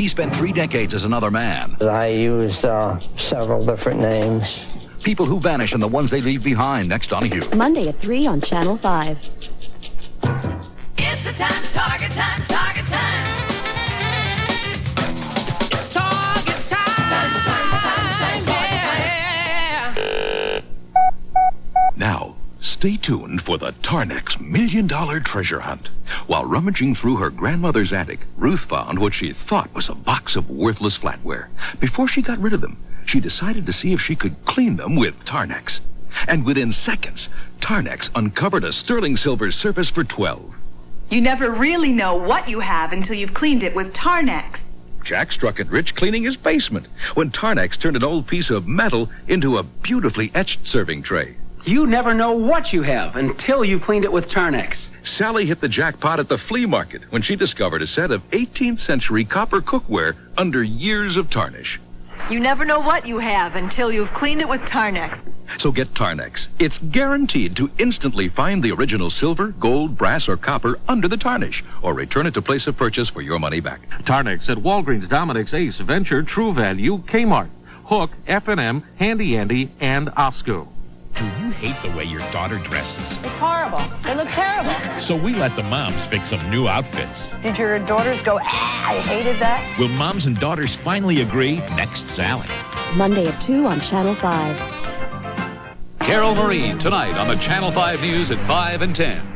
He spent 3 decades as another man. I used several different names. People who vanish and the ones they leave behind. Next on Hugh. Monday at 3 on Channel 5. It's the time, target time, target time. It's target time, yeah. Now, stay tuned for the Tarnex $1 Million Treasure Hunt. While rummaging through her grandmother's attic, Ruth found what she thought was a box of worthless flatware. Before she got rid of them, she decided to see if she could clean them with Tarnex. And within seconds, Tarnex uncovered a sterling silver surface for 12. You never really know what you have until you've cleaned it with Tarnex. Jack struck it rich cleaning his basement when Tarnex turned an old piece of metal into a beautifully etched serving tray. You never know what you have until you've cleaned it with Tarnex. Sally hit the jackpot at the flea market when she discovered a set of 18th century copper cookware under years of tarnish. You never know what you have until you've cleaned it with Tarnex. So get Tarnex. It's guaranteed to instantly find the original silver, gold, brass, or copper under the tarnish, or return it to place of purchase for your money back. Tarnex at Walgreens, Dominic's, Ace, Venture, True Value, Kmart, Hook, F&M, Handy Andy, and Osco. Do you hate the way your daughter dresses? It's horrible. They look terrible. So we let the moms pick some new outfits. Did your daughters go, I hated that? Will moms and daughters finally agree? Next, Sally. Monday at 2 on Channel 5. Carol Marie tonight on the Channel 5 News at 5 and 10.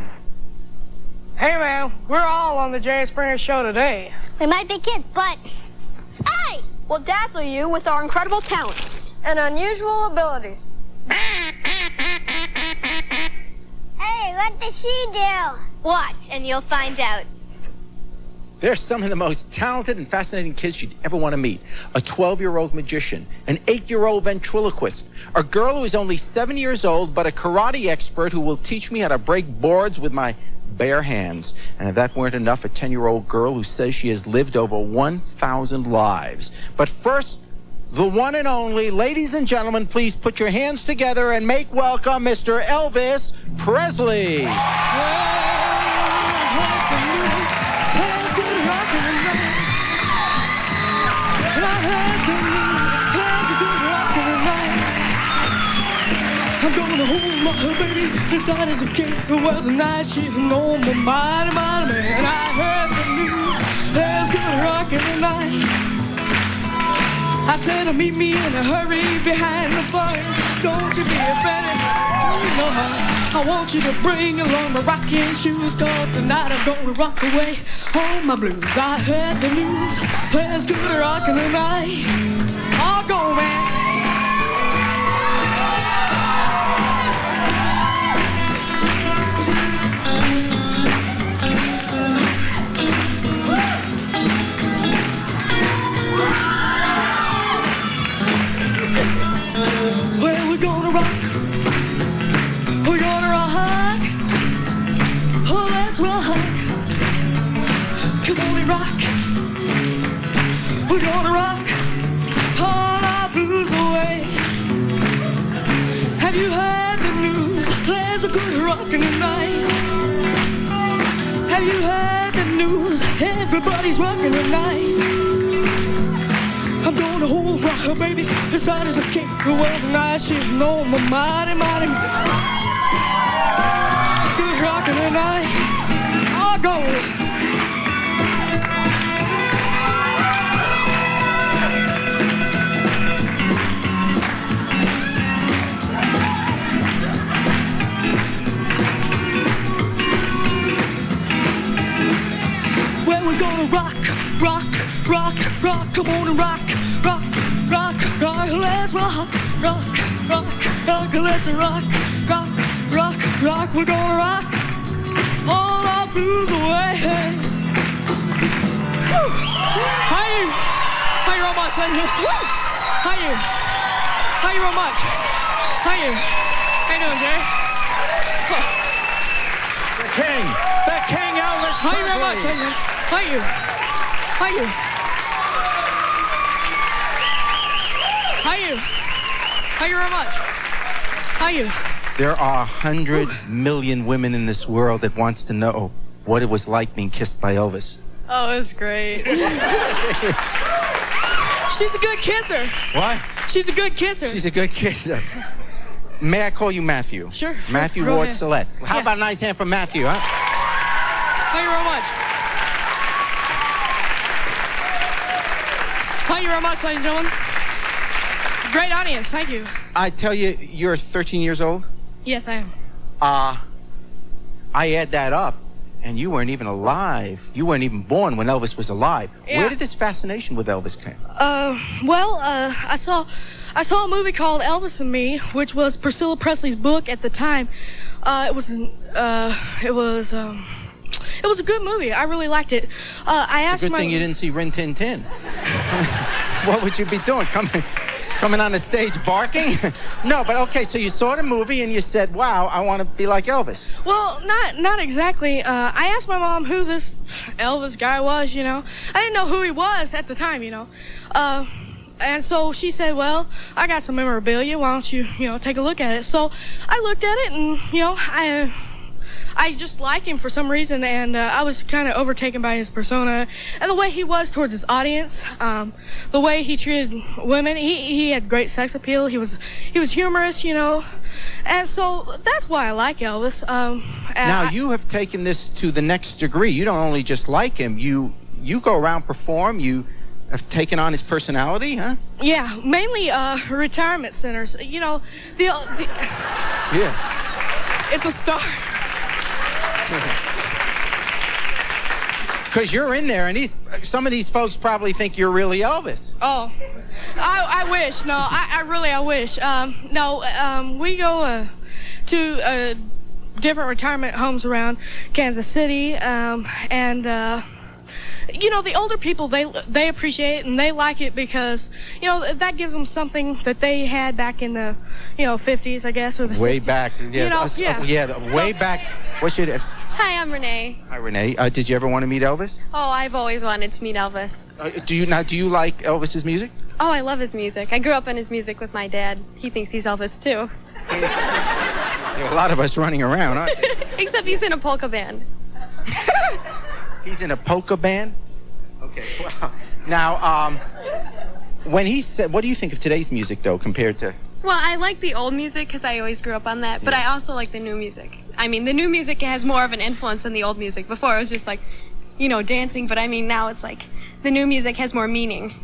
Hey, man, we're all on the Jerry Springer Show today. We might be kids, but... Hey! We'll dazzle you with our incredible talents and unusual abilities. Hey, what does she do? Watch, and you'll find out. They're some of the most talented and fascinating kids you'd ever want to meet. A 12-year-old magician, an 8-year-old ventriloquist, a girl who is only 7 years old but a karate expert who will teach me how to break boards with my bare hands. And if that weren't enough, a 10-year-old girl who says she has lived over 1,000 lives. But first, the one and only, ladies and gentlemen, please put your hands together and make welcome Mr. Elvis Presley. I'm gonna hold my baby inside as a king. Well, tonight she's on my mighty, mighty man. I heard the news, there's good rockin' tonight. I said, meet me in a hurry behind the fire. Don't you be offended. You know I want you to bring along my rocking shoes, cause tonight I'm gonna rock away on my blues. I heard the news, there's good rockin' tonight. I'll go, man. Well, we're gonna rock. We're gonna rock. Oh, let's rock. Come on and rock. We're gonna rock all our blues away. Have you heard the news? There's a good rockin' tonight. Have you heard the news? Everybody's rockin' tonight. I'm gonna hold her baby as hard as I can. Well, tonight she's on my mighty, mighty. It's good rockin' tonight. I'll go. Well, we're gonna rock, rock, rock, rock. Come on and rock, rock, rock, rock. Let's rock, rock, rock, rock. Let's rock, rock, rock, rock. We're gonna rock all our blues away. Woo. How you? How you real much? How you? Woo. How you? How you real much? How you? How you doing, Jerry? The King, Elvis How you real much? Presley. How you? How you? How you? How you very much? How you? There are 100 million women in this world that wants to know what it was like being kissed by Elvis. Oh, it was great. She's a good kisser. What? She's a good kisser. She's a good kisser. May I call you Matthew? Sure. Matthew Go Ward ahead. Select. How about a nice hand for Matthew, huh? Thank you very much. Thank you very much, ladies and gentlemen. Great audience. Thank you. I tell you, you're 13 years old? Yes, I am. I add that up, and you weren't even alive. You weren't even born when Elvis was alive. Yeah. Where did this fascination with Elvis come? I saw a movie called Elvis and Me, which was Priscilla Presley's book at the time. It was a good movie. I really liked it. I asked It's a good thing you didn't see Rin Tin Tin. What would you be doing? Coming on the stage barking? No, but okay, so you saw the movie and you said, wow, I want to be like Elvis. Well, not exactly. I asked my mom who this Elvis guy was, you know. I didn't know who he was at the time, you know. And so she said, well, I got some memorabilia. Why don't you, take a look at it? So I looked at it and, I just liked him for some reason, and I was kind of overtaken by his persona and the way he was towards his audience, the way he treated women. He had great sex appeal. He was humorous, and so that's why I like Elvis. Now, you have taken this to the next degree. You don't only just like him. You go around, perform. You have taken on his personality, huh? Yeah, mainly retirement centers. Yeah. It's a star. Because you're in there, and some of these folks probably think you're really Elvis. Oh, I wish. No, I wish. We go to different retirement homes around Kansas City, and the older people, they appreciate it and they like it because that gives them something that they had back in the 50s, I guess, or the way 60s. Back. Yeah. Way back. What's your? Hi, I'm Renee. Hi, Renee. Did you ever want to meet Elvis? Oh, I've always wanted to meet Elvis. Do you like Elvis's music? Oh, I love his music. I grew up on his music with my dad. He thinks he's Elvis too. There are a lot of us running around, aren't there? Except he's in a polka band. He's in a polka band? Okay. Well, now, when he said, what do you think of today's music, though, compared to? Well, I like the old music because I always grew up on that, but I also like the new music. I mean, the new music has more of an influence than the old music. Before, it was just like, dancing, but I mean, now it's like the new music has more meaning.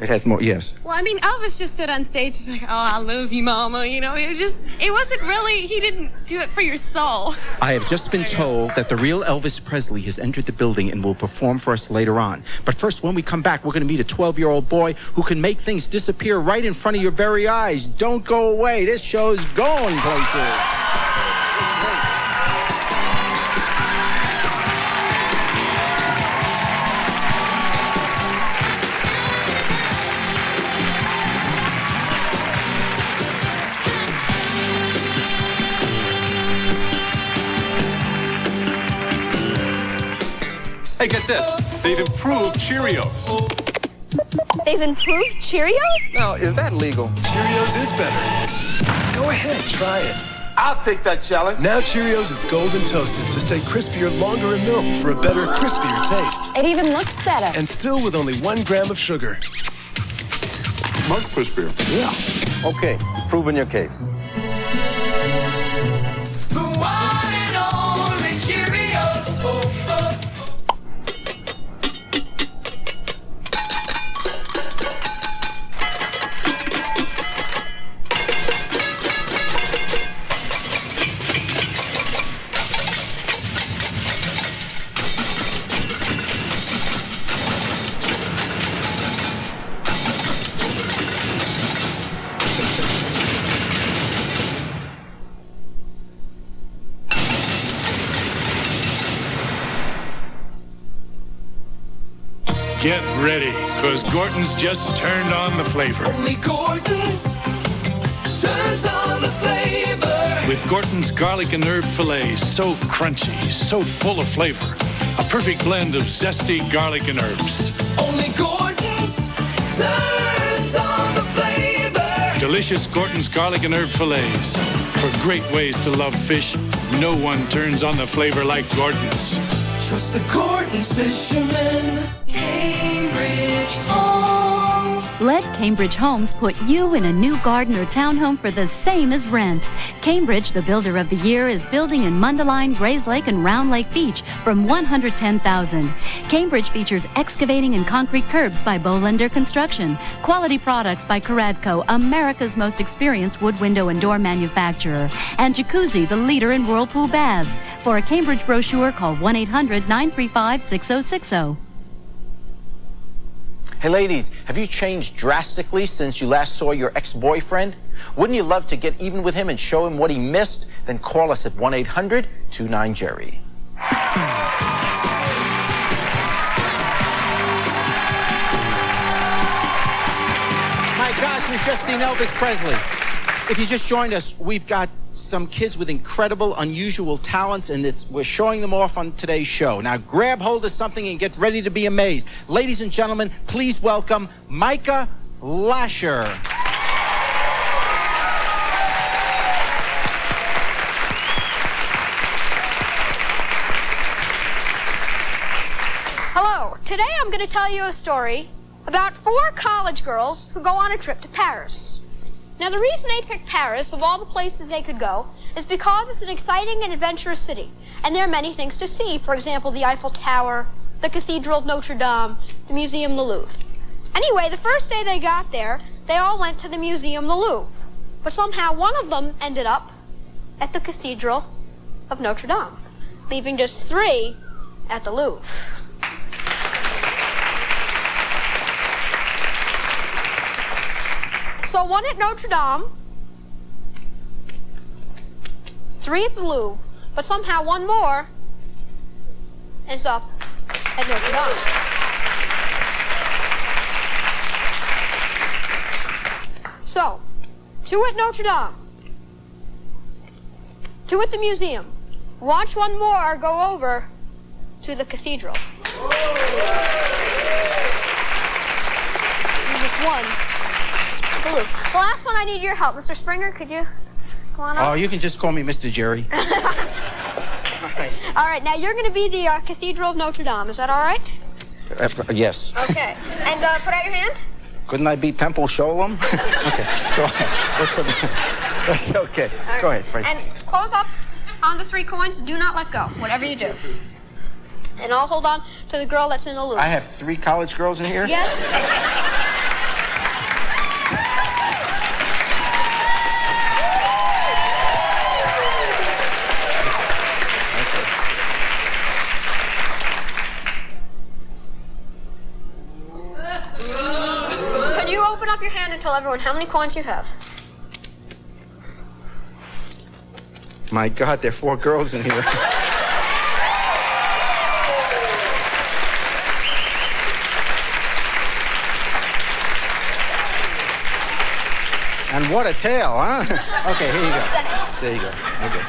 It has more, yes. Well, I mean, Elvis just stood on stage, just like, oh, I love you, mama, it wasn't really, he didn't do it for your soul. I have just been told that the real Elvis Presley has entered the building and will perform for us later on. But first, when we come back, we're going to meet a 12-year-old boy who can make things disappear right in front of your very eyes. Don't go away. This show's going places. Hey, get this. They've improved Cheerios. They've improved Cheerios? Now, is that legal? Cheerios is better. Go ahead, try it. I'll take that challenge. Now Cheerios is golden toasted to stay crispier longer in milk for a better, crispier taste. It even looks better. And still with only 1 gram of sugar. Much crispier. Yeah. Okay, proving your case. The one and only Cheerios. Get ready, because Gorton's just turned on the flavor. Only Gorton's turns on the flavor. With Gorton's garlic and herb fillets, so crunchy, so full of flavor. A perfect blend of zesty garlic and herbs. Only Gorton's turns on the flavor. Delicious Gorton's garlic and herb fillets. For great ways to love fish, no one turns on the flavor like Gorton's. Trust the Gorton's fishermen. Cambridge Homes. Let Cambridge Homes put you in a new garden or townhome for the same as rent. Cambridge, the Builder of the Year, is building in Mundelein, Grayslake, and Round Lake Beach from $110,000. Cambridge features excavating and concrete curbs by Bolander Construction, quality products by Caradco, America's most experienced wood window and door manufacturer, and Jacuzzi, the leader in whirlpool baths. For a Cambridge brochure, call 1-800-935-6060. Hey, ladies, have you changed drastically since you last saw your ex-boyfriend? Wouldn't you love to get even with him and show him what he missed? Then call us at 1-800-29-JERRY. My gosh, we've just seen Elvis Presley. If you just joined us, we've got some kids with incredible, unusual talents, and we're showing them off on today's show. Now, grab hold of something and get ready to be amazed. Ladies and gentlemen, please welcome Micah Lasher. Hello. Today I'm going to tell you a story about 4 college girls who go on a trip to Paris. Now, the reason they picked Paris, of all the places they could go, is because it's an exciting and adventurous city, and there are many things to see. For example, the Eiffel Tower, the Cathedral of Notre Dame, the Museum, the Louvre. Anyway, the first day they got there, they all went to the Museum, the Louvre. But somehow one of them ended up at the Cathedral of Notre Dame, leaving just 3 at the Louvre. So 1 at Notre Dame, 3 at the Louvre, but somehow 1 more ends up at Notre Dame. So, 2 at Notre Dame, 2 at the museum. Watch 1 more go over to the cathedral. Just 1. The last one, I need your help. Mr. Springer, could you go on up? Oh, you can just call me Mr. Jerry. All right, now you're going to be the Cathedral of Notre Dame. Is that all right? Yes. Okay. And put out your hand. Couldn't I be Temple Sholem? Okay, go ahead. That's okay. Right. Go ahead, Frank. And close up on the 3 coins. Do not let go, whatever you do. And I'll hold on to the girl that's in the loop. I have 3 college girls in here? Yes. Open up your hand and tell everyone how many coins you have. My God, there are 4 girls in here. And what a tail, huh? Okay, here you go. There you go. Okay.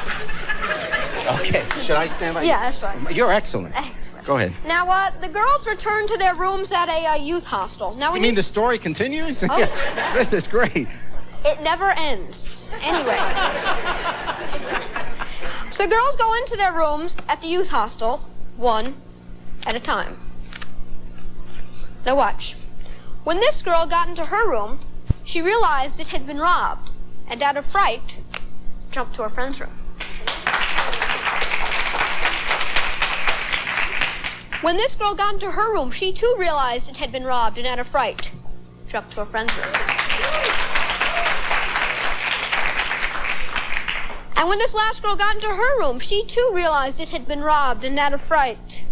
Okay, should I stand by you? Yeah, that's fine. You're excellent. Go ahead. Now, the girls returned to their rooms at a youth hostel. Now, you mean the story continues? Oh. Yeah, this is great. It never ends. Anyway. So girls go into their rooms at the youth hostel, 1 at a time. Now watch. When this girl got into her room, she realized it had been robbed, and out of fright, jumped to her friend's room. When this girl got into her room, she too realized it had been robbed, and out of fright, jumped to her friend's room. And when this last girl got into her room, she too realized it had been robbed, and out of fright,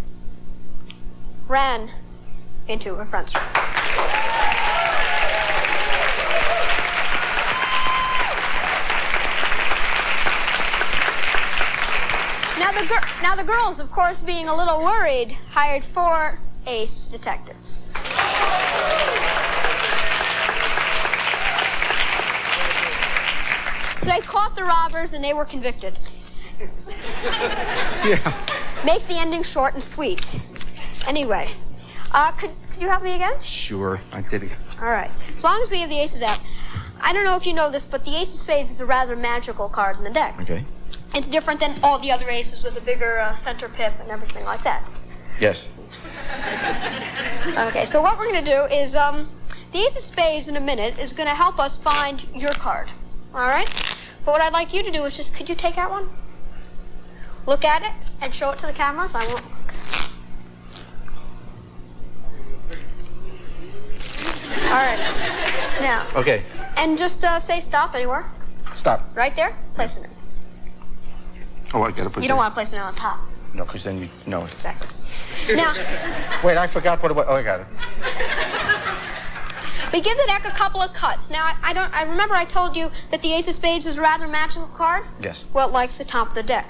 ran into her friend's room. Now the girls, of course, being a little worried, hired 4 ace detectives. So they caught the robbers and they were convicted. Yeah. Make the ending short and sweet. Anyway, could you help me again? Sure, I did it. All right. As long as we have the aces out. I don't know if you know this, but the ace of spades is a rather magical card in the deck. Okay. It's different than all the other aces with a bigger center pip and everything like that. Yes. Okay, so what we're going to do is The ace of spades in a minute is going to help us find your card. All right? But what I'd like you to do is just, could you take out one? Look at it and show it to the cameras. I won't. All right. Now. Okay. And just say stop anywhere. Stop. Right there. Place it. Oh, I gotta put You don't want to place it on top. No, because then you know it. Exactly. Now. Wait, I forgot what it was. Oh, I got it. We give the deck a couple of cuts. Now, I remember I told you that the ace of spades is a rather magical card? Yes. Well, it likes the top of the deck.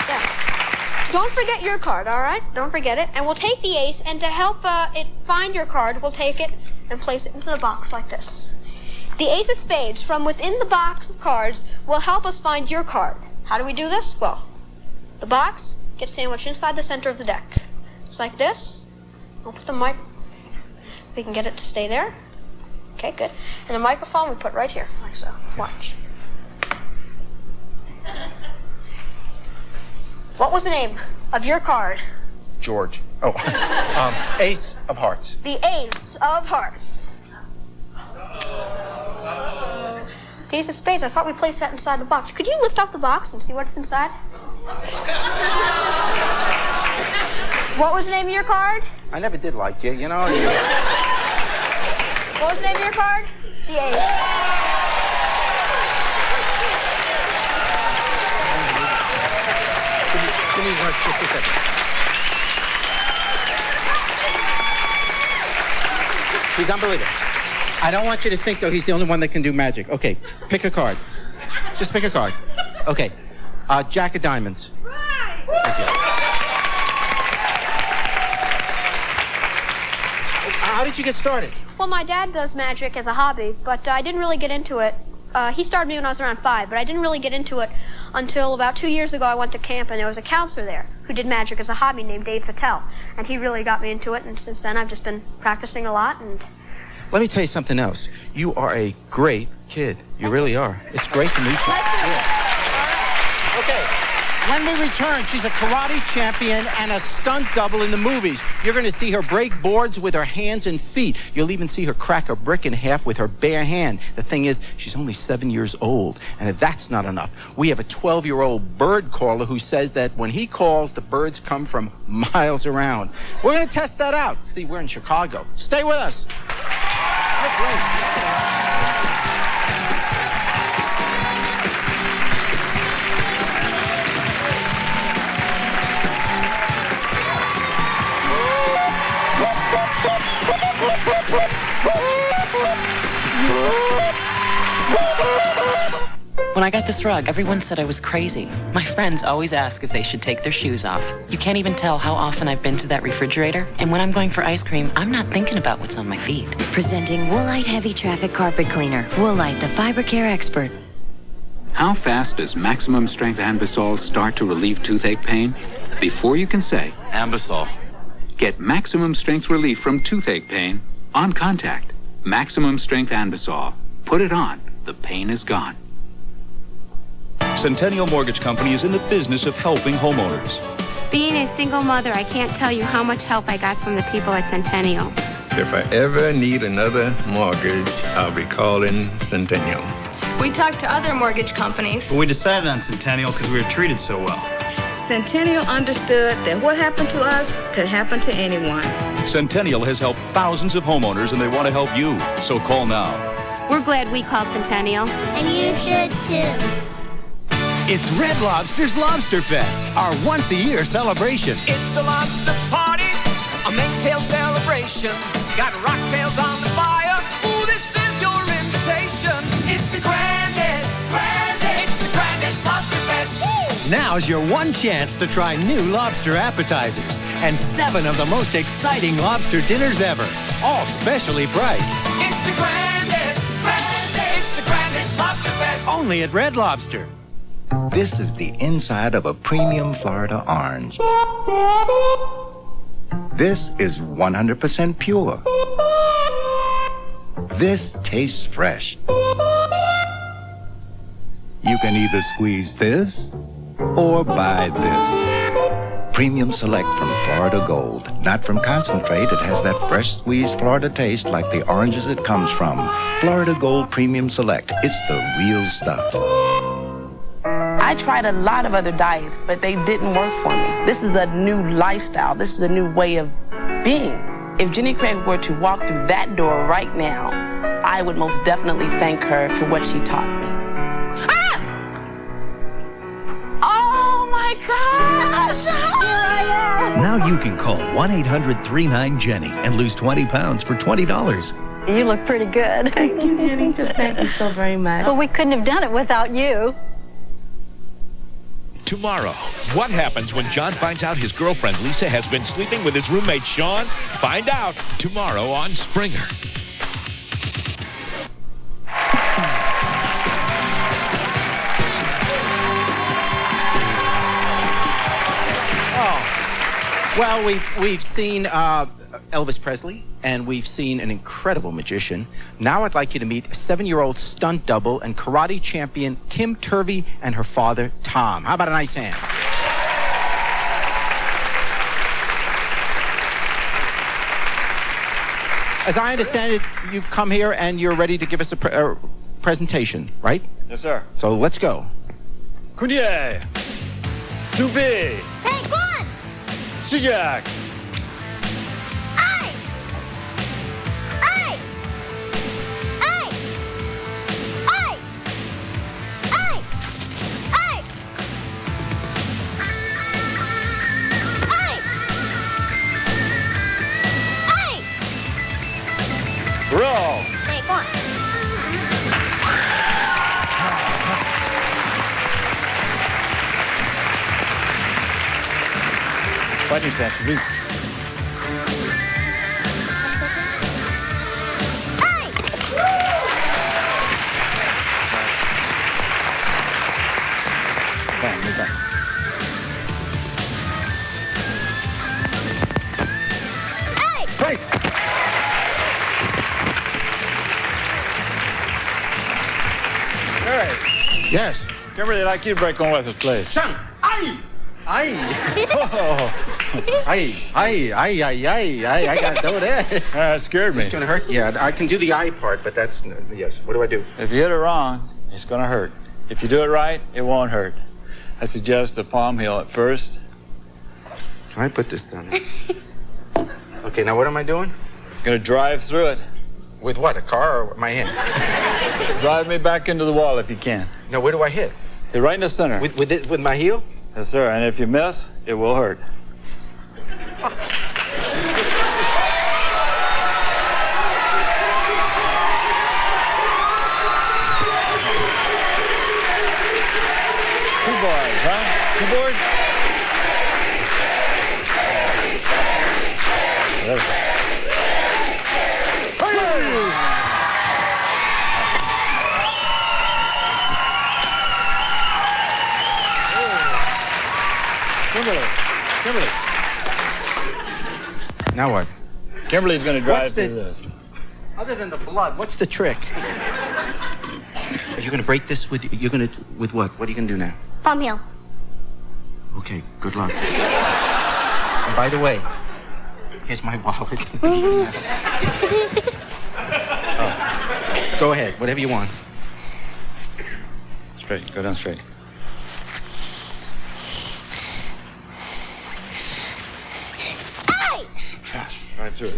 Yeah. Don't forget your card, all right? Don't forget it. And we'll take the ace, and to help it find your card, we'll take it and place it into the box like this. The ace of spades from within the box of cards will help us find your card. How do we do this? Well, the box gets sandwiched inside the center of the deck. It's like this. We'll put the mic. We can get it to stay there. Okay, good. And the microphone we put right here, like so. Watch. What was the name of your card? George. Oh, ace of hearts. The ace of hearts. The ace of spades. I thought we placed that inside the box. Could you lift off the box and see what's inside? What was the name of your card? I never did like you, you know. What was the name of your card? The ace. Give me one, just a second. He's unbelievable. I don't want you to think, though, he's the only one that can do magic. Okay, pick a card. Just pick a card. Okay. Jack of diamonds. Right. Thank you. How did you get started? Well, my dad does magic as a hobby, but I didn't really get into it. He started me when I was around 5, but I didn't really get into it until about 2 years ago. I went to camp, and there was a counselor there who did magic as a hobby named Dave Patel, and he really got me into it, and since then I've just been practicing a lot. And let me tell you something else. You are a great kid. You really are. It's great to meet you. Yeah. Okay. When we return, she's a karate champion and a stunt double in the movies. You're going to see her break boards with her hands and feet. You'll even see her crack a brick in half with her bare hand. The thing is, she's only 7 years old. And if that's not enough, we have a 12-year-old bird caller who says that when he calls, the birds come from miles around. We're going to test that out. See, we're in Chicago. Stay with us. You're great. When I got this rug, everyone said I was crazy. My friends always ask if they should take their shoes off. You can't even tell how often I've been to that refrigerator. And when I'm going for ice cream, I'm not thinking about what's on my feet. Presenting Woolite Heavy Traffic Carpet Cleaner. Woolite, the fiber care expert. How fast does maximum strength Ambisol start to relieve toothache pain? Before you can say Ambisol. Get maximum strength relief from toothache pain on contact. Maximum strength Ambisol. Put it on. The pain is gone. Centennial Mortgage Company is in the business of helping homeowners. Being a single mother, I can't tell you how much help I got from the people at Centennial. If I ever need another mortgage, I'll be calling Centennial. We talked to other mortgage companies. But we decided on Centennial because we were treated so well. Centennial understood that what happened to us could happen to anyone. Centennial has helped thousands of homeowners, and they want to help you. So call now. We're glad we called Centennial. And you should too. It's Red Lobster's Lobster Fest, our once-a-year celebration. It's a lobster party, a make-tail celebration. Got rocktails on the fire. Ooh, this is your invitation. It's the grandest, it's the grandest lobster fest. Woo! Now's your one chance to try new lobster appetizers and 7 of the most exciting lobster dinners ever, all specially priced. It's the grandest, it's the grandest lobster fest. Only at Red Lobster. This is the inside of a premium Florida orange. This is 100% pure. This tastes fresh. You can either squeeze this or buy this. Premium Select from Florida Gold. Not from concentrate, it has that fresh squeezed Florida taste like the oranges it comes from. Florida Gold Premium Select. It's the real stuff. I tried a lot of other diets, but they didn't work for me. This is a new lifestyle. This is a new way of being. If Jenny Craig were to walk through that door right now, I would most definitely thank her for what she taught me. Ah! Oh my gosh! Here I am! Now you can call 1-800-39-JENNY and lose 20 pounds for $20. You look pretty good. Thank you, Jenny. Just thank you so very much. Well, we couldn't have done it without you. Tomorrow, what happens when John finds out his girlfriend Lisa has been sleeping with his roommate Sean? Find out tomorrow on Springer. Oh, well, we've seen Elvis Presley, and we've seen an incredible magician. Now I'd like you to meet a 7-year-old stunt double and karate champion Kim Turvey and her father, Tom. How about a nice hand? As I understand it, you've come here and you're ready to give us a presentation, right? Yes, sir. So let's go. Kunye. Tupi. Hey, Gun! Sijak. Hey! Hey! Hey! Hey! Hey! Hey! Hey! Hey! Roll. Hey, Gun! Fighting stance, please. Bang, move back. Hey! Break! All right. Yes. Kimberly, I'd like you to break on with us, please. Son, aye! Aye! Oh. Aye, aye, aye, aye, aye, aye, I got to do that. That scared me. It's going to hurt? Yeah, I can do the eye part, but that's, yes. What do I do? If you hit it wrong, it's going to hurt. If you do it right, it won't hurt. I suggest the palm heel at first. Can I put this down? Okay, now what am I doing? Going to drive through it. With what, a car or my hand? Drive me back into the wall if you can. No, where do I hit? Hit right in the center. With my heel? Yes, sir. And if you miss, it will hurt. Two boards, huh? Two boards? Kimberly. Now what? Kimberly's going to drive What's through this. Other than the blood, what's the trick? Are you going to break this with with what? What are you going to do now? Palm heel. Okay, good luck. And by the way, here's my wallet. Oh. Go ahead, whatever you want. Straight, go down straight. Hey! Gosh, right through it.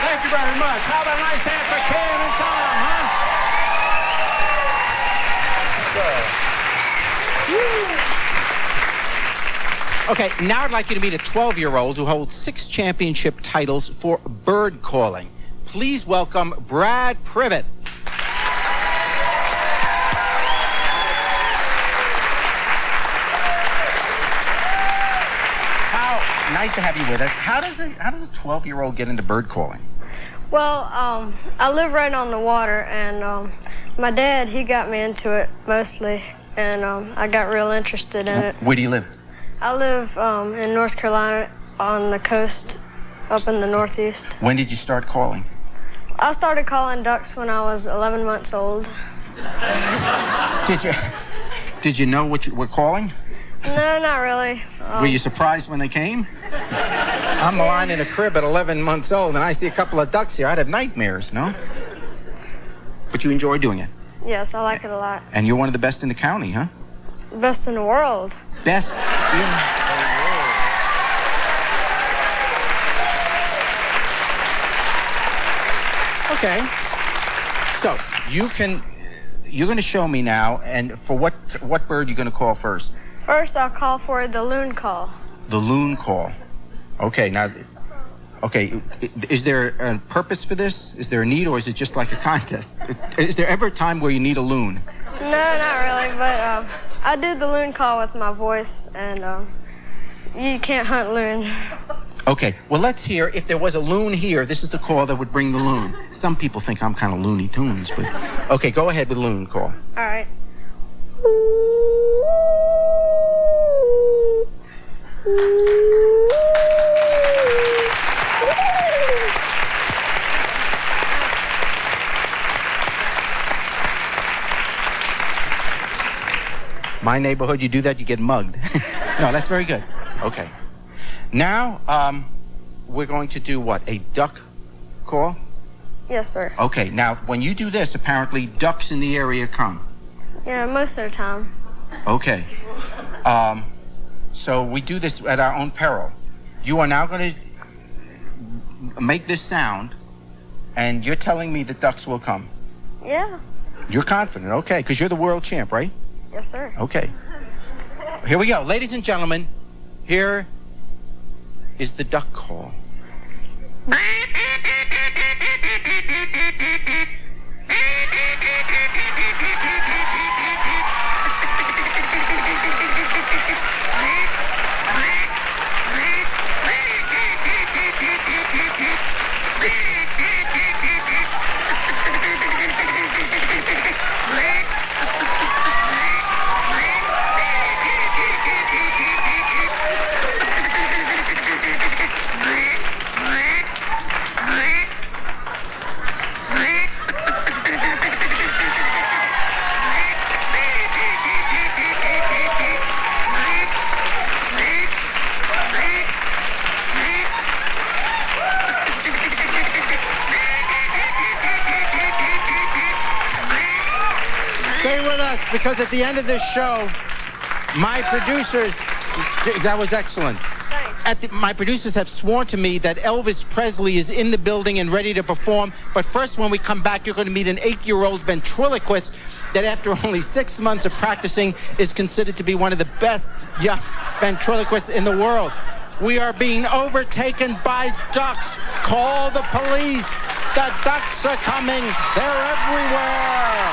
Thank you very much. How about a nice hand for Kim and Tom, huh? Okay, now I'd like you to meet a 12-year-old who holds 6 championship titles for bird calling. Please welcome Brad Privet. Nice to have you with us. How does a 12-year-old get into bird calling? Well, I live right on the water, and my dad, he got me into it mostly, and I got real interested in it. Where do you live? I live in North Carolina on the coast, up in the Northeast. When did you start calling? I started calling ducks when I was 11 months old. Did you know what you were calling? No, not really. Were you surprised when they came? I'm lying in a crib at 11 months old, and I see a couple of ducks here. I'd have nightmares, no? But you enjoy doing it? Yes, I like it a lot. And you're one of the best in the county, huh? The best in the world. Best in the world. Okay. So, you're going to show me now, and for what bird you're going to call first? First, I'll call for the loon call. The loon call. Okay, now, is there a purpose for this? Is there a need, or is it just like a contest? Is there ever a time where you need a loon? No, not really, but I do the loon call with my voice, and you can't hunt loons. Okay, well, let's hear, if there was a loon here, this is the call that would bring the loon. Some people think I'm kind of Looney Tunes, but... Okay, go ahead with the loon call. All right. My neighborhood, you do that, you get mugged. No, that's very good. Okay. Now, we're going to do what? A duck call? Yes, sir. Okay, now, when you do this, apparently ducks in the area come. Yeah, most of the time. Okay. So we do this at our own peril. You are now going to make this sound, and you're telling me that ducks will come. Yeah. You're confident, okay, because you're the world champ, right? Yes, sir. Okay. Here we go. Ladies and gentlemen, here is the duck call. Because at the end of this show, my producers, that was excellent. My producers have sworn to me that Elvis Presley is in the building and ready to perform. But first, when we come back, you're going to meet an 8-year-old ventriloquist that after only 6 months of practicing is considered to be one of the best young ventriloquists in the world. We are being overtaken by ducks. Call the police. The ducks are coming. They're everywhere.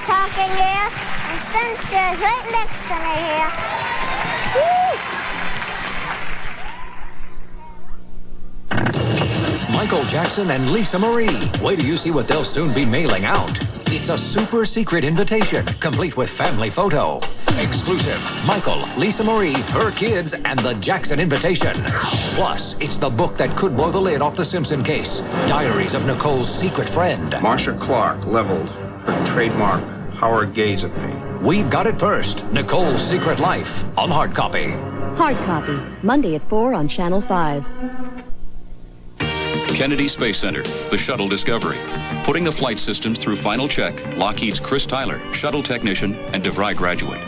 Talking here, and Spencer's right next to me here. Woo! Michael Jackson and Lisa Marie. Wait till you see what they'll soon be mailing out. It's a super secret invitation, complete with family photo. Exclusive. Michael, Lisa Marie, her kids, and the Jackson invitation. Plus, it's the book that could blow the lid off the Simpson case. Diaries of Nicole's secret friend. Marsha Clark leveled her trademark Howard gaze at me. We've got it first. Nicole's Secret Life on hard copy. Hard copy. Monday at 4 on Channel 5. Kennedy Space Center, the shuttle Discovery. Putting the flight systems through final check, Lockheed's Chris Tyler, shuttle technician and DeVry graduate.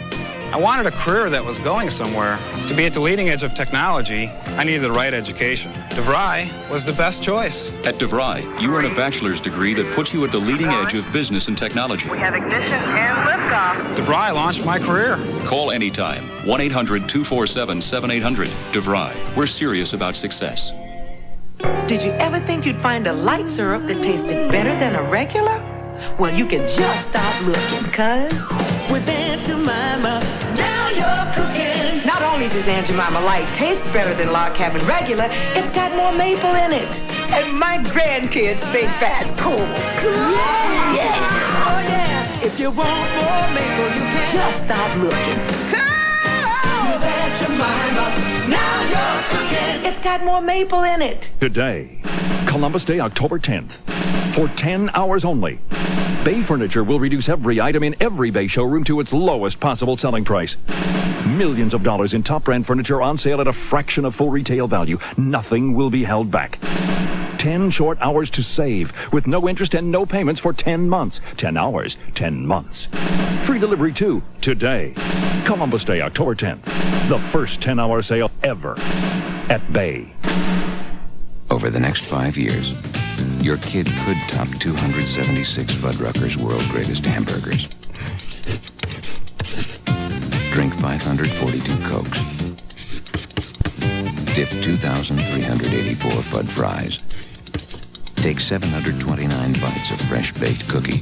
I wanted a career that was going somewhere. To be at the leading edge of technology, I needed the right education. DeVry was the best choice. At DeVry, you earn a bachelor's degree that puts you at the leading edge of business and technology. We have ignition and liftoff. DeVry launched my career. Call anytime. 1-800-247-7800. DeVry. We're serious about success. Did you ever think you'd find a light syrup that tasted better than a regular? Well, you can just stop looking, cuz with Aunt Jemima, now you're cooking. Not only does Aunt Jemima Light taste better than Log Cabin Regular, it's got more maple in it. And my grandkids think that's cool. Yeah. Oh, yeah. If you want more maple, you can just start looking. With Aunt Jemima, now you're cooking. It's got more maple in it. Today, Columbus Day, October 10th. For 10 hours only, Bay Furniture will reduce every item in every Bay showroom to its lowest possible selling price. Millions of dollars in top brand furniture on sale at a fraction of full retail value. Nothing will be held back. 10 short hours to save with no interest and no payments for 10 months. 10 hours, 10 months. Free delivery too, today. Columbus Day, October 10th. The first 10-hour sale ever at Bay. Over the next 5 years, your kid could top 276 Fuddruckers World Greatest Hamburgers. Drink 542 Cokes. Dip 2,384 Fudd fries. Take 729 bites of fresh-baked cookie.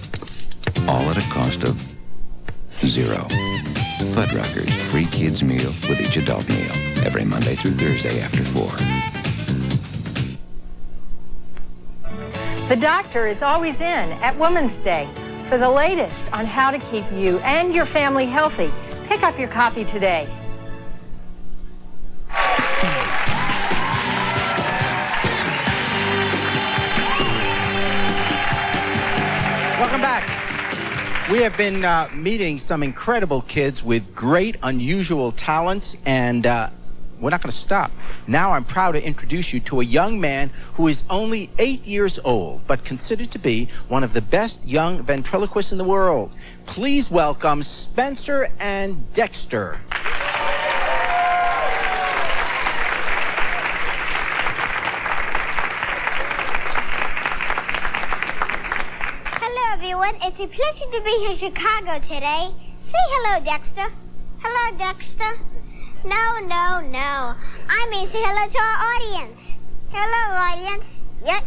All at a cost of $0. Fuddruckers, free kids meal with each adult meal. Every Monday through Thursday after 4. The doctor is always in at Women's Day for the latest on how to keep you and your family healthy. Pick up your copy today. Welcome back. We have been meeting some incredible kids with great, unusual talents, and we're not going to stop. Now I'm proud to introduce you to a young man who is only 8 years old, but considered to be one of the best young ventriloquists in the world. Please welcome Spencer and Dexter. Hello, everyone. It's a pleasure to be here in Chicago today. Say hello, Dexter. Hello, Dexter. No, no, no. I mean say hello to our audience. Hello, audience. Yeah.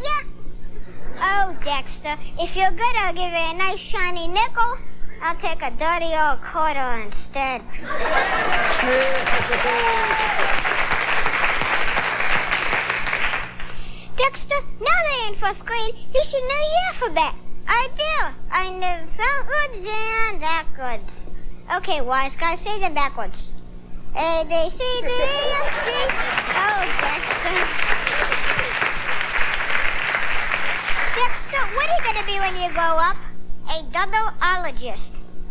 Oh, Dexter, if you're good, I'll give you a nice shiny nickel. I'll take a dirty old quarter instead. Dexter, now that you're in first grade, you should know your alphabet. I do. I know frontwards and backwards. Okay, wise guys, say them backwards. A, B, C, D, F, G. Oh, Dexter. Dexter, what are you going to be when you grow up? A doubleologist.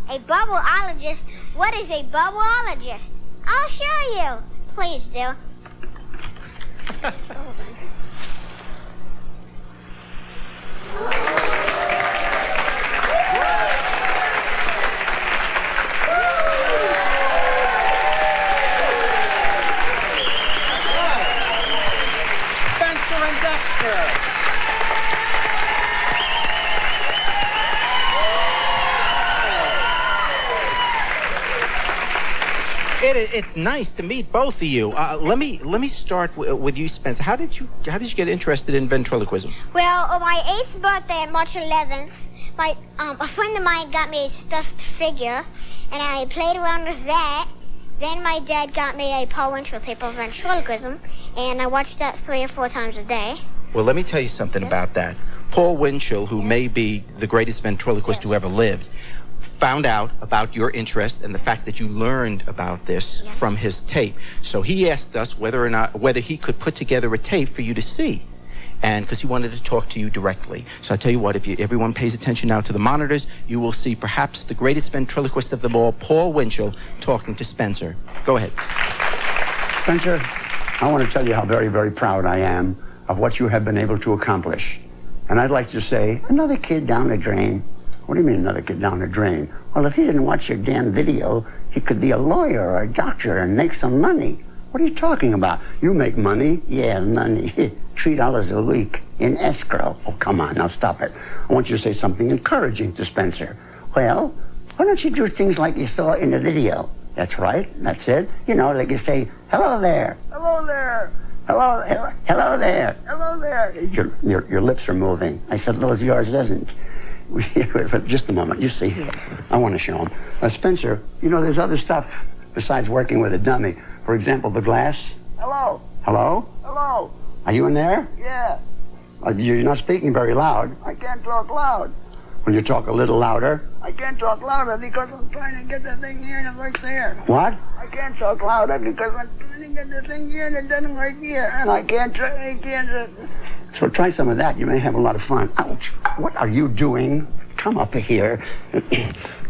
A bubbleologist? What is a bubbleologist? I'll show you. Please do. It's nice to meet both of you. Let me start with you, Spencer. How did you get interested in ventriloquism? Well, on my 8th birthday, March 11th, a friend of mine got me a stuffed figure, and I played around with that. Then my dad got me a Paul Winchell tape of ventriloquism, and I watched that 3 or 4 times a day. Well, let me tell you something about that. Paul Winchell, who may be the greatest ventriloquist who ever lived, found out about your interest and the fact that you learned about this from his tape. So he asked us whether he could put together a tape for you to see, and because he wanted to talk to you directly. So I tell you what, if everyone pays attention now to the monitors, you will see perhaps the greatest ventriloquist of them all, Paul Winchell, talking to Spencer. Go ahead. Spencer, I want to tell you how very, very proud I am of what you have been able to accomplish. And I'd like to say, another kid down the drain. What do you mean another kid down the drain? Well, if he didn't watch your damn video, he could be a lawyer or a doctor and make some money. What are you talking about? You make money? Yeah, money. $3 a week in escrow. Oh, come on, now stop it. I want you to say something encouraging to Spencer. Well, why don't you do things like you saw in the video? That's right, that's it. You know, like you say, hello there. Hello there. Hello there. Hello there. Your lips are moving. I said, those yours doesn't. Just a moment, you see. I want to show him. Spencer, you know, there's other stuff besides working with a dummy. For example, the glass. Hello. Hello? Hello. Are you in there? Yeah. You're not speaking very loud. I can't talk loud. Will you talk a little louder? I can't talk louder because I'm trying to get the thing here and it's right there. What? I can't talk louder because I'm trying to get the thing here and it doesn't right here. And I can't. So try some of that. You may have a lot of fun. Ouch. What are you doing? Come up here.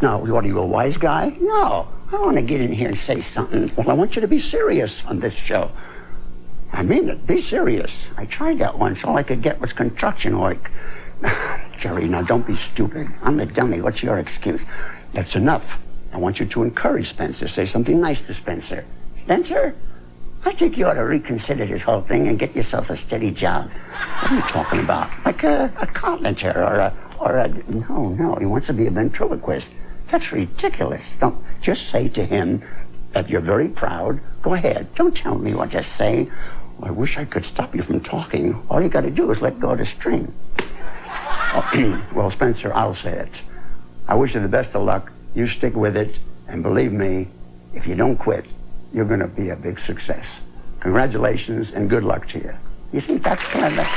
Now, what are you, a wise guy? No. I want to get in here and say something. Well, I want you to be serious on this show. I mean it. Be serious. I tried that once. All I could get was construction work. Jerry, now don't be stupid. I'm the dummy. What's your excuse? That's enough. I want you to encourage Spencer. Say something nice to Spencer. Spencer, I think you ought to reconsider this whole thing and get yourself a steady job. What are you talking about? Like a carpenter or a... No, he wants to be a ventriloquist. That's ridiculous. Don't just say to him that you're very proud. Go ahead. Don't tell me what to say. I wish I could stop you from talking. All you got to do is let go of the string. Well, Spencer, I'll say it. I wish you the best of luck. You stick with it. And believe me, if you don't quit, you're going to be a big success. Congratulations and good luck to you. You think that's clever?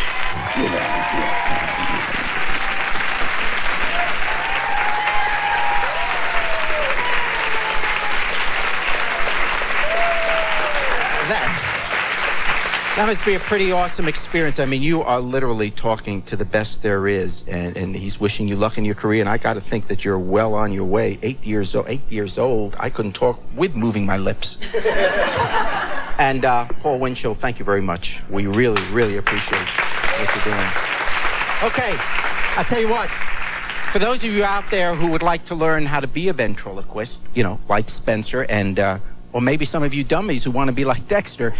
That must be a pretty awesome experience. I mean, you are literally talking to the best there is, and he's wishing you luck in your career, and I got to think that you're well on your way. 8 years old, I couldn't talk with moving my lips. And Paul Winchell, thank you very much. We really, really appreciate what you're doing. Okay, I'll tell you what. For those of you out there who would like to learn how to be a ventriloquist, you know, like Spencer, and or maybe some of you dummies who want to be like Dexter,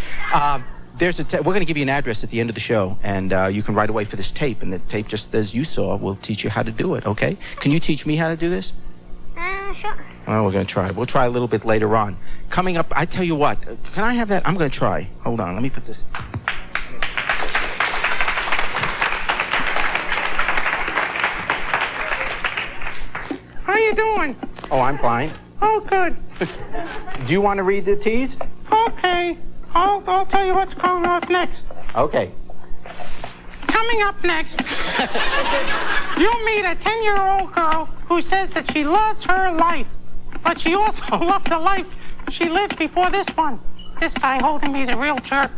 we're going to give you an address at the end of the show, and you can write away for this tape, and the tape, just as you saw, will teach you how to do it, okay? Can you teach me how to do this? Sure. Oh, we're going to try. We'll try a little bit later on. Coming up, I tell you what, can I have that? I'm going to try. Hold on, let me put this. How you doing? Oh, I'm fine. Oh, good. Do you want to read the tease? Okay. I'll tell you what's going on next. Okay. Coming up next, you'll meet a 10-year-old girl who says that she loves her life, but she also loved the life she lived before this one. This guy holding me is a real jerk.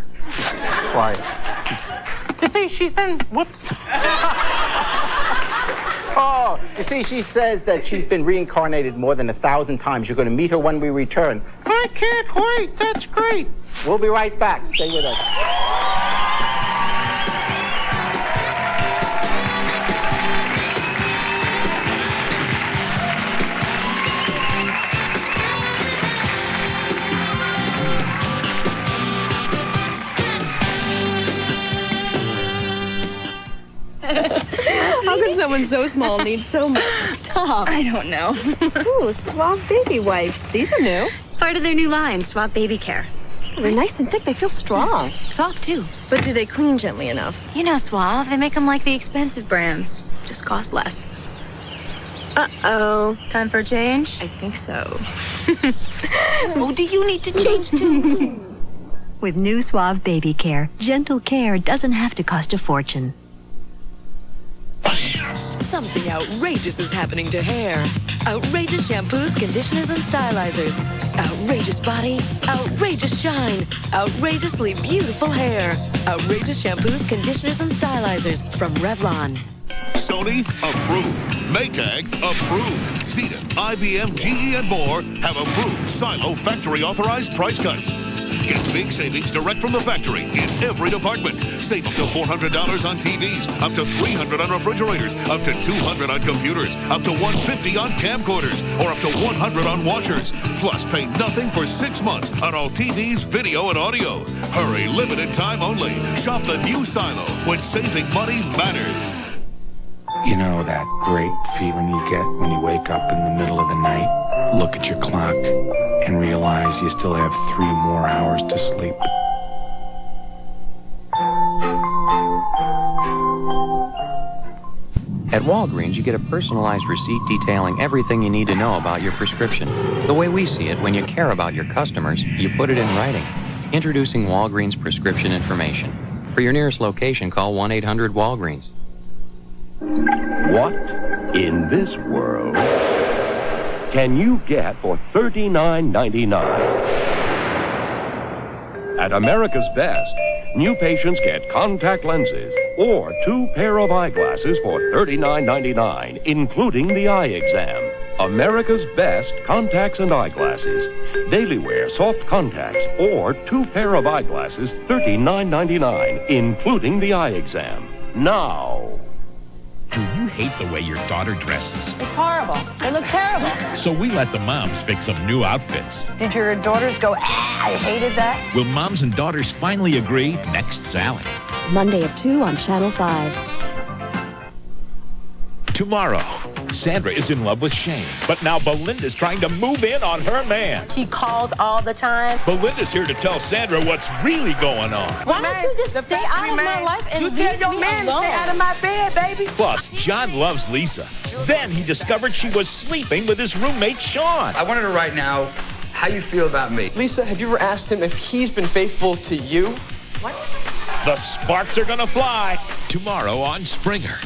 Quiet. You see, she's been... Whoops. Oh, you see, she says that she's been reincarnated more than 1,000 times. You're going to meet her when we return. I can't wait. That's great. We'll be right back. Stay with us. How can someone so small need so much stuff? I don't know. Ooh, Suave baby wipes. These are new. Part of their new line, Suave Baby Care. They're nice and thick. They feel strong. Soft, too. But do they clean gently enough? You know, Suave, they make them like the expensive brands. Just cost less. Uh-oh. Time for a change? I think so. Oh, do you need to change, too? With new Suave Baby Care, gentle care doesn't have to cost a fortune. Something outrageous is happening to hair. Outrageous shampoos, conditioners, and stylizers. Outrageous body, outrageous shine, outrageously beautiful hair. Outrageous shampoos, conditioners, and stylizers from Revlon. Sony, approved. Maytag, approved. Zeta, IBM, GE, and more have approved Silo factory-authorized price cuts. Get big savings direct from the factory in every department. Save up to $400 on TVs, up to $300 on refrigerators, up to $200 on computers, up to $150 on camcorders, or up to $100 on washers. Plus, pay nothing for 6 months on all TVs, video, and audio. Hurry, limited time only. Shop the new Silo when saving money matters. You know that great feeling you get when you wake up in the middle of the night, look at your clock, and realize you still have 3 more hours to sleep? At Walgreens, you get a personalized receipt detailing everything you need to know about your prescription. The way we see it, when you care about your customers, you put it in writing. Introducing Walgreens Prescription Information. For your nearest location, call 1-800-WALGREENS. What in this world can you get for $39.99? At America's Best, new patients get contact lenses or 2 pair of eyeglasses for $39.99, including the eye exam. America's Best contacts and eyeglasses. Daily wear soft contacts or 2 pair of eyeglasses, $39.99, including the eye exam. Now. Do you hate the way your daughter dresses? It's horrible. They look terrible. So we let the moms pick some new outfits. Did your daughters go, I hated that? Will moms and daughters finally agree? Next Sally. Monday at 2 on Channel 5. Tomorrow, Sandra is in love with Shane, but now Belinda's trying to move in on her man. She calls all the time. Belinda's here to tell Sandra what's really going on. Why don't you just stay out of my life and You tell your man to stay out of my bed, baby. Plus, John loves Lisa. Then he discovered she was sleeping with his roommate, Sean. I want to know right now how you feel about me. Lisa, have you ever asked him if he's been faithful to you? What? The sparks are gonna fly tomorrow on Springer.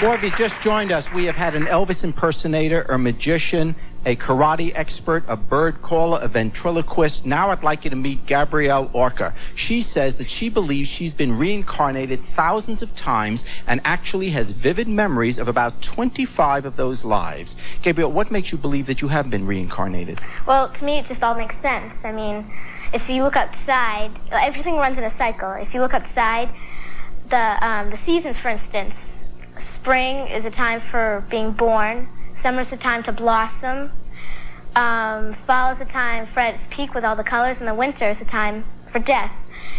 Or if you just joined us, we have had an Elvis impersonator, a magician, a karate expert, a bird caller, a ventriloquist. Now I'd like you to meet Gabrielle Orca. She says that she believes she's been reincarnated thousands of times and actually has vivid memories of about 25 of those lives. Gabrielle, what makes you believe that you have been reincarnated? Well, to me, it just all makes sense. I mean, if you look outside, everything runs in a cycle. If you look outside, the seasons, for instance, spring is a time for being born. Summer's a time to blossom. Fall is a time for its peak with all the colors, and the winter is a time for death.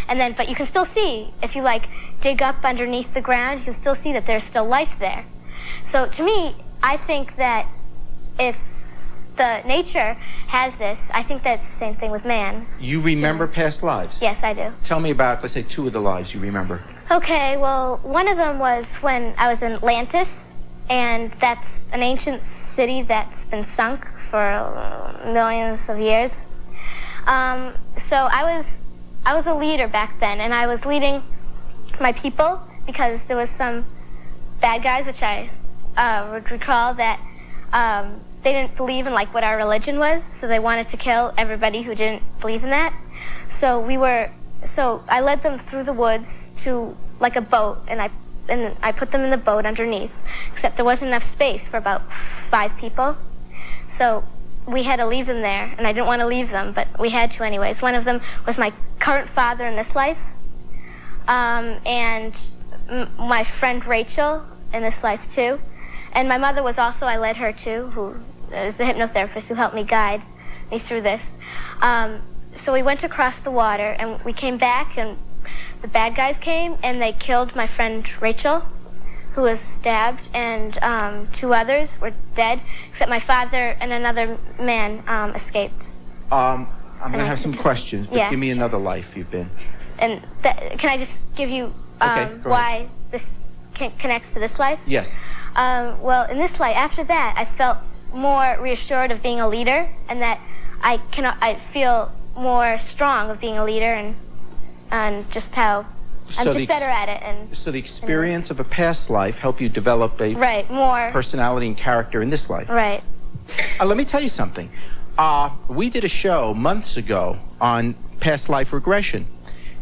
And then, but you can still see, if you like dig up underneath the ground, you can still see that there's still life there. So to me, I think that if the nature has this, I think that's the same thing with man. You remember past lives? Yes, I do. Tell me about, let's say, 2 of the lives you remember. Okay, well, one of them was when I was in Atlantis, and that's an ancient city that's been sunk for millions of years. So I was a leader back then, and I was leading my people because there was some bad guys, which I would recall that they didn't believe in like what our religion was, so they wanted to kill everybody who didn't believe in that. So I led them through the woods to like a boat, and I put them in the boat underneath, except there wasn't enough space for about 5 people. So we had to leave them there, and I didn't want to leave them, but we had to anyways. One of them was my current father in this life, and my friend Rachel in this life too. And my mother was also, I led her too, who is a hypnotherapist who helped me guide me through this. So we went across the water, and we came back, and the bad guys came, and they killed my friend Rachel, who was stabbed, and 2 others were dead, except my father and another man escaped. I'm going to have some questions, but give me another life you've been. And can I just give you why this connects to this life? Yes. Well, in this life, after that, I felt more reassured of being a leader, and that I feel more strong of being a leader, and just how I'm just better at it. And so the experience of a past life helped you develop a more personality and character in this life. Right. Let me tell you something. We did a show months ago on past life regression.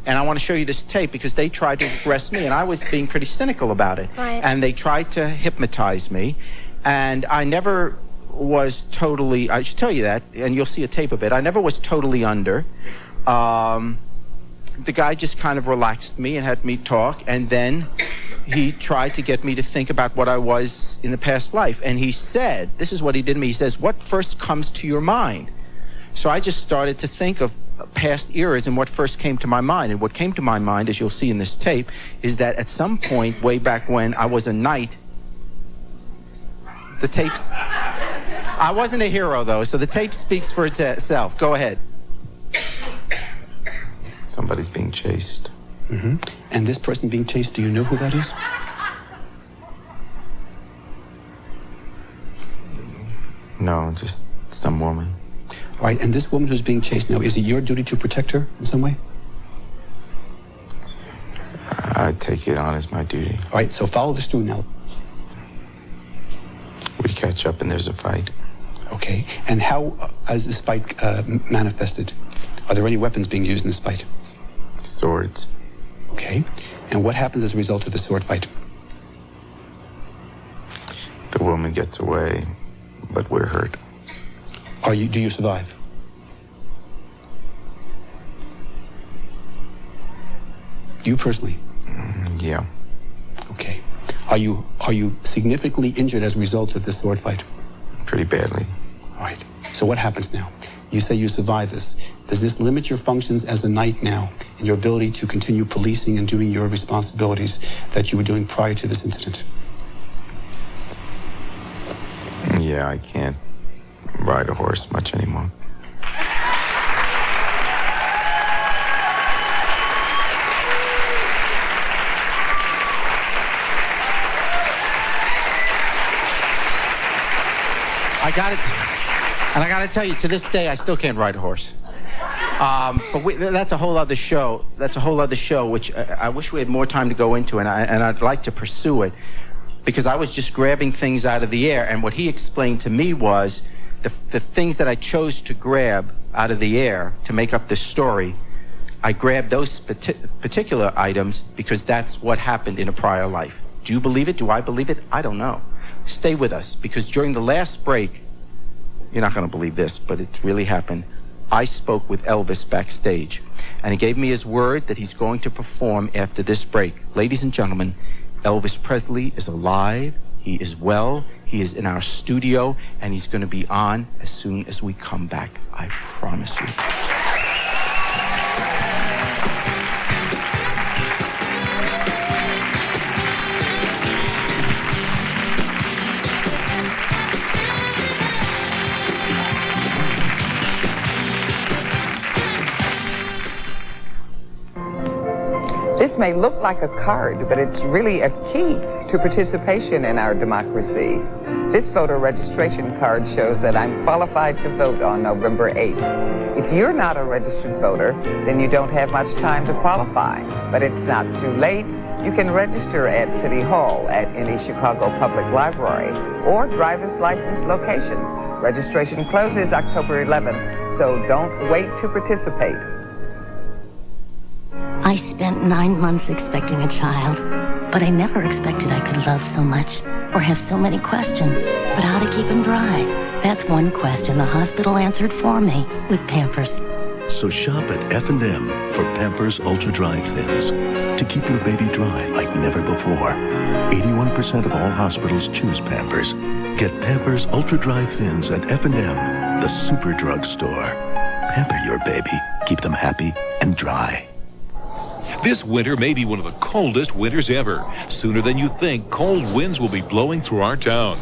And I want to show you this tape because they tried to regress me, and I was being pretty cynical about it. Right. And they tried to hypnotize me, and I never was totally, I should tell you that, and you'll see a tape of it, I never was totally under. The guy just kind of relaxed me and had me talk, and then he tried to get me to think about what I was in the past life. And he said, this is what he did to me, he says, what first comes to your mind? So I just started to think of past eras and what first came to my mind. And what came to my mind, as you'll see in this tape, is that at some point way back when I was a knight, the tapes... I wasn't a hero, though, so the tape speaks for itself. Go ahead. Somebody's being chased. Mm-hmm. And this person being chased, do you know who that is? No, just some woman. All right, and this woman who's being chased now, is it your duty to protect her in some way? I take it on as my duty. All right, so follow this through now. We catch up and there's a fight. Okay, and how has this fight manifested? Are there any weapons being used in this fight? Swords. Okay, and what happens as a result of the sword fight? The woman gets away, but we're hurt. Do you survive? You personally? Yeah. Okay. Are you significantly injured as a result of this sword fight? Pretty badly. All right. So what happens now? You say you survive this. Does this limit your functions as a knight now and your ability to continue policing and doing your responsibilities that you were doing prior to this incident? Yeah, I can't ride a horse much anymore. I got to tell you, to this day, I still can't ride a horse. But that's a whole other show. That's a whole other show, which I wish we had more time to go into, and I'd like to pursue it, because I was just grabbing things out of the air, and what he explained to me was the things that I chose to grab out of the air to make up this story. I grabbed those particular items because that's what happened in a prior life. Do you believe it? Do I believe it? I don't know. Stay with us, because during the last break, you're not going to believe this, but it really happened. I spoke with Elvis backstage, and he gave me his word that he's going to perform after this break. Ladies and gentlemen, Elvis Presley is alive, he is well, he is in our studio, and he's going to be on as soon as we come back. I promise you. This may look like a card, but it's really a key to participation in our democracy. This voter registration card shows that I'm qualified to vote on November 8th. If you're not a registered voter, then you don't have much time to qualify. But it's not too late. You can register at City Hall, at any Chicago Public Library, or driver's license location. Registration closes October 11th, so don't wait to participate. I spent 9 months expecting a child, but I never expected I could love so much or have so many questions. But how to keep him dry? That's one question the hospital answered for me with Pampers. So shop at F&M for Pampers Ultra Dry Thins to keep your baby dry like never before. 81% of all hospitals choose Pampers. Get Pampers Ultra Dry Thins at F&M, the super drugstore. Pamper your baby. Keep them happy and dry. This winter may be one of the coldest winters ever. Sooner than you think, cold winds will be blowing through our town.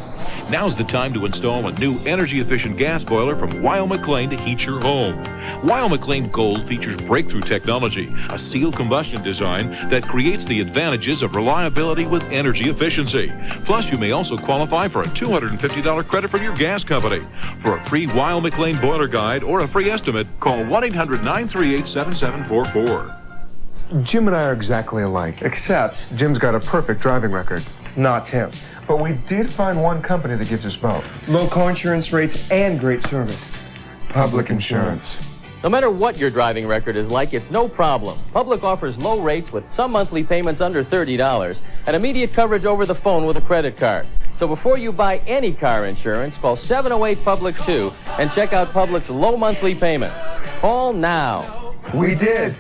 Now's the time to install a new energy-efficient gas boiler from Weil-McLain to heat your home. Weil-McLain Gold features breakthrough technology, a sealed combustion design that creates the advantages of reliability with energy efficiency. Plus, you may also qualify for a $250 credit from your gas company. For a free Weil-McLain boiler guide or a free estimate, call 1-800-938-7744. Jim and I are exactly alike, except Jim's got a perfect driving record. Not him. But we did find one company that gives us both. Low co-insurance rates and great service. Public Insurance. No matter what your driving record is like, it's no problem. Public offers low rates with some monthly payments under $30 and immediate coverage over the phone with a credit card. So before you buy any car insurance, call 708-PUBLIC-2 and check out Public's low monthly payments. Call now. We did.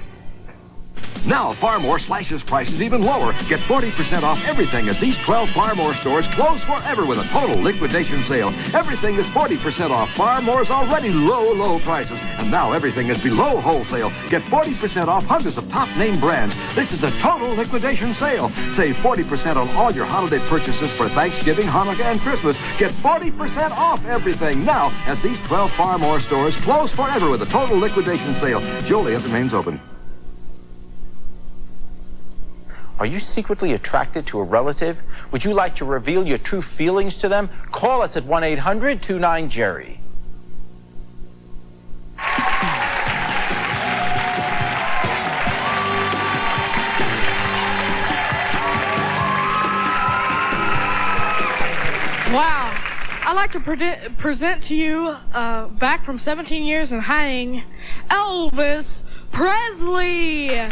Now Farmore slashes prices even lower. Get 40% off everything at these 12 Farmore stores, closed forever with a total liquidation sale. Everything is 40% off. Farmore's already low prices. And now everything is below wholesale. Get 40% off hundreds of top name brands. This is a total liquidation sale. Save 40% on all your holiday purchases for Thanksgiving, Hanukkah, and Christmas. Get 40% off everything now at these 12 Farmore stores, closed forever with a total liquidation sale. Joliet remains open. Are you secretly attracted to a relative? Would you like to reveal your true feelings to them? Call us at 1-800-29-JERRY. Wow. I'd like to present to you, back from 17 years in hiding, Elvis Presley.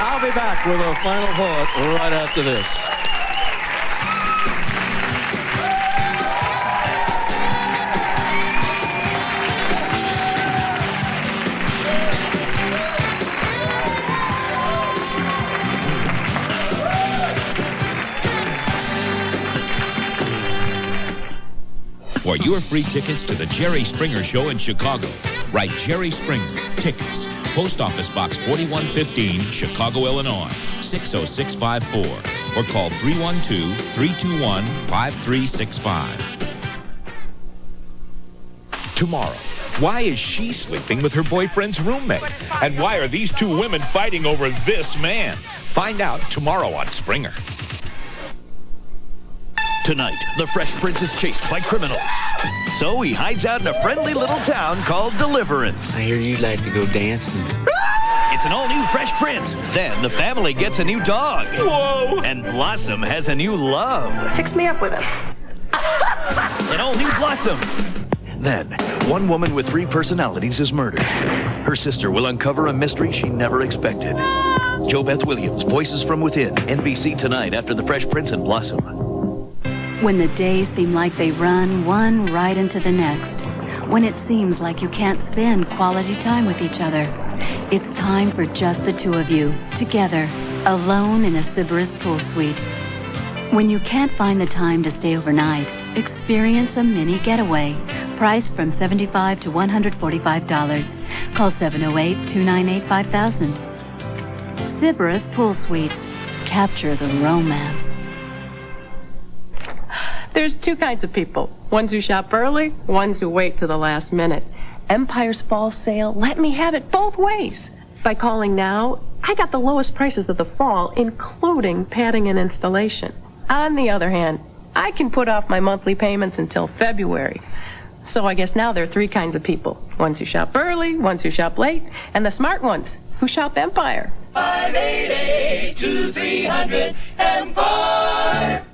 I'll be back with a final thought right after this. For your free tickets to the Jerry Springer Show in Chicago, write Jerry Springer, Tickets, Post Office Box 4115, Chicago, Illinois, 60654, or call 312-321-5365. Tomorrow, why is she sleeping with her boyfriend's roommate? And why are these two women fighting over this man? Find out tomorrow on Springer. Tonight, the Fresh Prince is chased by criminals. So he hides out in a friendly little town called Deliverance. I hear you'd like to go dancing. It's an all-new Fresh Prince. Then the family gets a new dog. Whoa! And Blossom has a new love. Fix me up with him. An all-new Blossom. Then, one woman with 3 personalities is murdered. Her sister will uncover a mystery she never expected. Jo Beth Williams, Voices from Within, NBC tonight after The Fresh Prince and Blossom. When the days seem like they run one right into the next. When it seems like you can't spend quality time with each other. It's time for just the two of you, together, alone in a Sybaris pool suite. When you can't find the time to stay overnight, experience a mini getaway. Priced from $75 to $145. Call 708-298-5000. Sybaris Pool Suites. Capture the romance. There's two kinds of people. Ones who shop early, ones who wait to the last minute. Empire's fall sale let me have it both ways. By calling now, I got the lowest prices of the fall, including padding and installation. On the other hand, I can put off my monthly payments until February. So I guess now there are three kinds of people. Ones who shop early, ones who shop late, and the smart ones who shop Empire. 588-2300 Empire.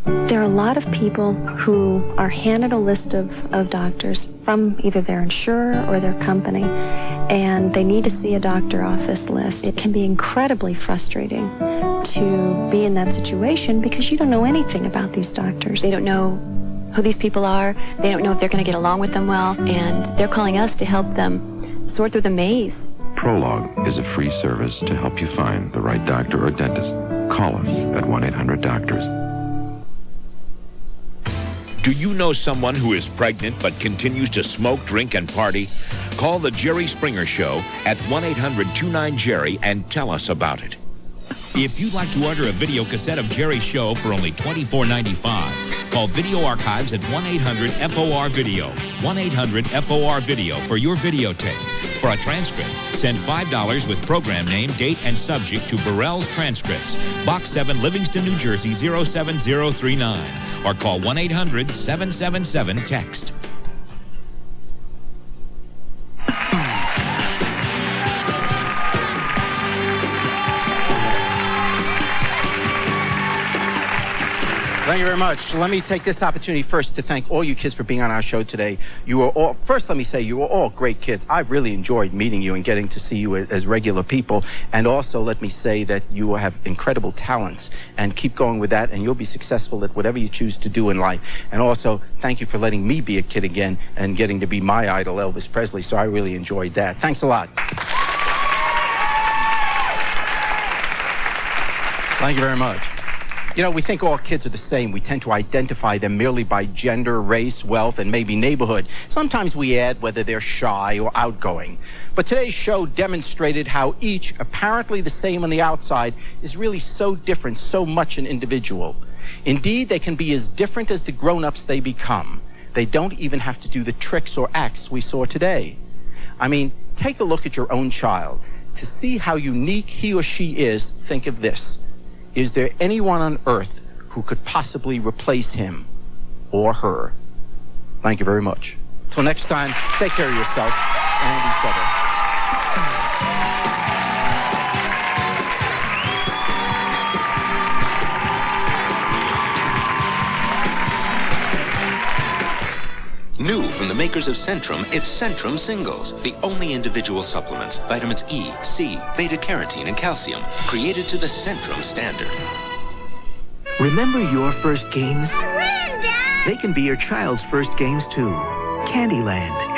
There are a lot of people who are handed a list of doctors from either their insurer or their company, and they need to see a doctor off this list. It can be incredibly frustrating to be in that situation because you don't know anything about these doctors. They don't know who these people are. They don't know if they're going to get along with them well, and they're calling us to help them sort through the maze. Prologue is a free service to help you find the right doctor or dentist. Call us at 1-800-DOCTORS. Do you know someone who is pregnant but continues to smoke, drink, and party? Call the Jerry Springer Show at 1-800-29-JERRY and tell us about it. If you'd like to order a video cassette of Jerry's show for only $24.95, call Video Archives at 1-800-FOR-VIDEO. 1-800-FOR-VIDEO for your videotape. For a transcript, send $5 with program name, date, and subject to Burrell's Transcripts, Box 7, Livingston, New Jersey, 07039. Or call 1-800-777-TEXT. Thank you very much. Let me take this opportunity first to thank all you kids for being on our show today. You were all, first let me say, you were all great kids. I've really enjoyed meeting you and getting to see you as regular people. And also let me say that you have incredible talents, and keep going with that, and you'll be successful at whatever you choose to do in life. And also, thank you for letting me be a kid again and getting to be my idol, Elvis Presley. So I really enjoyed that. Thanks a lot. Thank you very much. You know, we think all kids are the same. We tend to identify them merely by gender, race, wealth, and maybe neighborhood. Sometimes we add whether they're shy or outgoing. But today's show demonstrated how each, apparently the same on the outside, is really so different, so much an individual. Indeed, they can be as different as the grown-ups they become. They don't even have to do the tricks or acts we saw today. I mean, take a look at your own child. To see how unique he or she is, think of this. Is there anyone on earth who could possibly replace him or her? Thank you very much. Till next time, take care of yourself and each other. New from the makers of Centrum, it's Centrum Singles, the only individual supplements, vitamins E, C, beta-carotene, and calcium, created to the Centrum standard. Remember your first games? They can be your child's first games, too. Candyland.